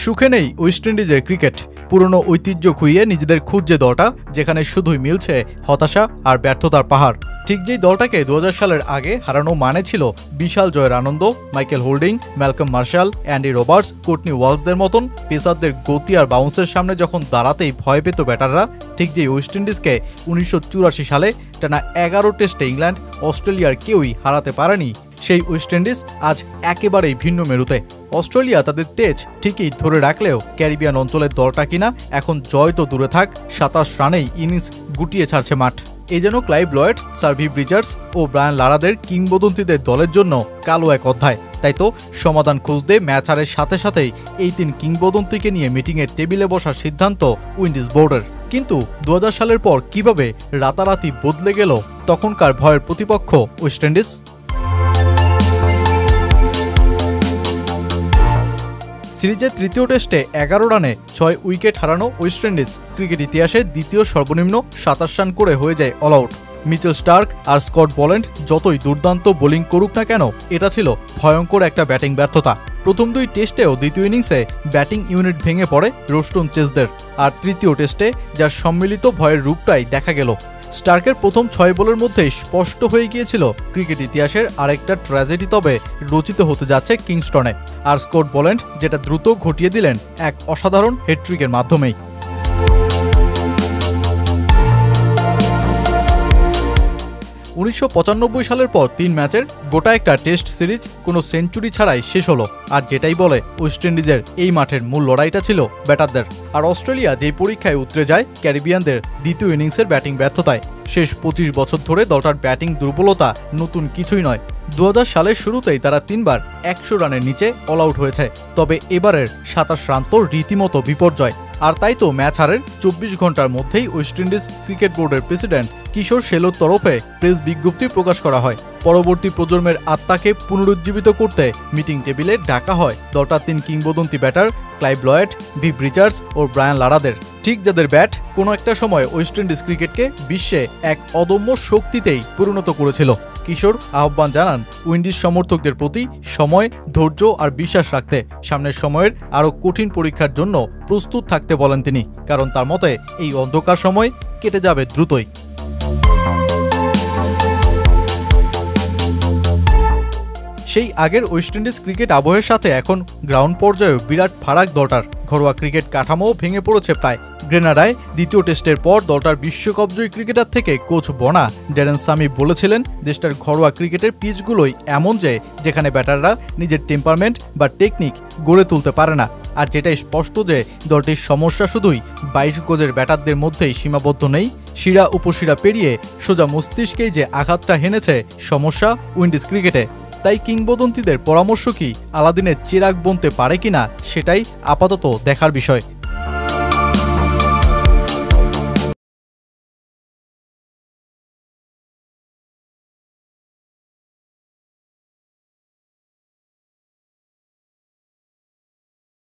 সুখে নেই ওয়েস্ট ইন্ডিজের ক্রিকেট। পুরনো ঐতিহ্য খুইয়ে নিজেদের খুঁজছে দলটা, যেখানে শুধুই মিলছে হতাশা আর ব্যর্থতার পাহাড়। ঠিক যেই দলটাকে 2000 সালের আগে হারানো মানে ছিল বিশাল জয়ের আনন্দ। Michael Holding, Malcolm Marshall, Andy Roberts, Courtney ওয়ালসদের মতন পেসারদের গতি আর বাউন্সের সামনে যখন দাঁড়াতেই ভয় পেত ব্যাটাররা, ঠিক যেই ওয়েস্ট ইন্ডিজকে 1984 সালে টানা 11 টেস্টে ইংল্যান্ড, অস্ট্রেলিয়ার কেউই হারাতে পারেনি, সেই ওয়েস্ট ইন্ডিজ আজ একেবারেই ভিন্ন মেরুতে। অস্ট্রেলিয়া তাদের তেজ ঠিকই ধরে রাখলেও ক্যারিবিয়ান অঞ্চলের দলটা কিনা এখন জয় তো দূরে থাক, 27 রানেই ইনিংস গুটিয়ে ছাড়ছে মাঠ। এ যেন ক্লাইভ লয়েড, সার্ভি ব্রিজার্স ও ব্রায়ান লারাদের কিংবদন্তিদের দলের জন্য কালো এক অধ্যায়। তাই তো সমাধান খুঁজতে ম্যাচ হারের সাথে সাথেই এই 3 কিংবদন্তিকে নিয়ে মিটিংয়ের টেবিলে বসার সিদ্ধান্ত উইন্ডিজ বোর্ডের। কিন্তু 2000 সালের পর কিভাবে রাতারাতি বদলে গেল তখনকার ভয়ের প্রতিপক্ষ ওয়েস্ট ইন্ডিজ? সিরিজের তৃতীয় টেস্টে 11 রানে 6 উইকেট হারানো ওয়েস্ট ইন্ডিজ ক্রিকেট ইতিহাসে দ্বিতীয় সর্বনিম্ন 27 রান করে হয়ে যায় অল আউট। মিচেল স্টার্ক আর স্কট বোল্যান্ড যতই দুর্দান্ত বোলিং করুক না কেন, এটা ছিল ভয়ঙ্কর একটা ব্যাটিং ব্যর্থতা। প্রথম 2 টেস্টেও দ্বিতীয় ইনিংসে ব্যাটিং ইউনিট ভেঙে পড়ে রোস্টন চেজদের, আর তৃতীয় টেস্টে যার সম্মিলিত ভয়ের রূপটাই দেখা গেল। স্টার্কের প্রথম 6 বলের মধ্যেই স্পষ্ট হয়ে গিয়েছিল ক্রিকেট ইতিহাসের আরেকটা ট্র্যাজেডি তবে রচিত হতে যাচ্ছে কিংস্টনে, আর স্কট বোল্যান্ড যেটা দ্রুত ঘটিয়ে দিলেন এক অসাধারণ হ্যাট্রিকের মাধ্যমেই। 1995 সালের পর 3 ম্যাচের গোটা একটা টেস্ট সিরিজ কোনো সেঞ্চুরি ছাড়াই শেষ হলো, আর যেটাই বলে ওয়েস্ট ইন্ডিজের এই মাঠের মূল লড়াইটা ছিল ব্যাটারদের। আর অস্ট্রেলিয়া যেই পরীক্ষায় উতরে যায় ক্যারিবিয়ানদের দ্বিতীয় ইনিংসের ব্যাটিং ব্যর্থতায়। শেষ 25 বছর ধরে দলটার ব্যাটিং দুর্বলতা নতুন কিছুই নয়। 2000 সালের শুরুতেই তারা 3 বার 100 রানের নিচে অল আউট হয়েছে, তবে এবারের 27 রান তো রীতিমতো বিপর্যয়। আর তাই তো ম্যাচ হারের 24 ঘন্টার মধ্যেই ওয়েস্ট ইন্ডিজ ক্রিকেট বোর্ডের প্রেসিডেন্ট কিশোর শেলোর তরফে প্রেস বিজ্ঞপ্তি প্রকাশ করা হয়। পরবর্তী প্রজন্মের আত্মাকে পুনরুজ্জীবিত করতে মিটিং টেবিলে ডাকা হয় দলটার 3 কিংবদন্তি ব্যাটার ক্লাইভ লয়েড, ভি ব্রিজার্স ও ব্রায়ান লারাদের। ঠিক যাদের ব্যাট কোনো একটা সময় ওয়েস্ট ইন্ডিজ ক্রিকেটকে বিশ্বে এক অদম্য শক্তিতেই পরিণত করেছিল। কিশোর আহ্বান জানান উইন্ডিজ সমর্থকদের প্রতি সময়, ধৈর্য আর বিশ্বাস রাখতে, সামনের সময়ের আরও কঠিন পরীক্ষার জন্য প্রস্তুত থাকতে বলেন তিনি, কারণ তার মতে এই অন্ধকার সময় কেটে যাবে দ্রুতই। সেই আগের ওয়েস্ট ইন্ডিজ ক্রিকেট আবহের সাথে এখন গ্রাউন্ড পর্যায়েও বিরাট ফারাক দলটার। ঘরোয়া ক্রিকেট কাঠামোও ভেঙে পড়েছে প্রায়। গ্রেনাডায় দ্বিতীয় টেস্টের পর দলটার বিশ্বকাপজয়ী ক্রিকেটার থেকে কোচ বনা ড্যারেন সামি বলেছিলেন দেশটার ঘরোয়া ক্রিকেটের পিচগুলোই এমন যে যেখানে ব্যাটাররা নিজের টেম্পারমেন্ট বা টেকনিক গড়ে তুলতে পারে না। আর যেটাই স্পষ্ট যে দলটির সমস্যা শুধুই 22 গজের ব্যাটারদের মধ্যেই সীমাবদ্ধ নেই, শিরা উপশিরা পেরিয়ে সোজা মস্তিষ্কেই যে আঘাতটা হেনেছে সমস্যা উইন্ডিজ ক্রিকেটে। তাই কিংবদন্তিদের পরামর্শ কি আলাদিনের চিরাগ বনতে পারে কিনা সেটাই আপাতত দেখার বিষয়।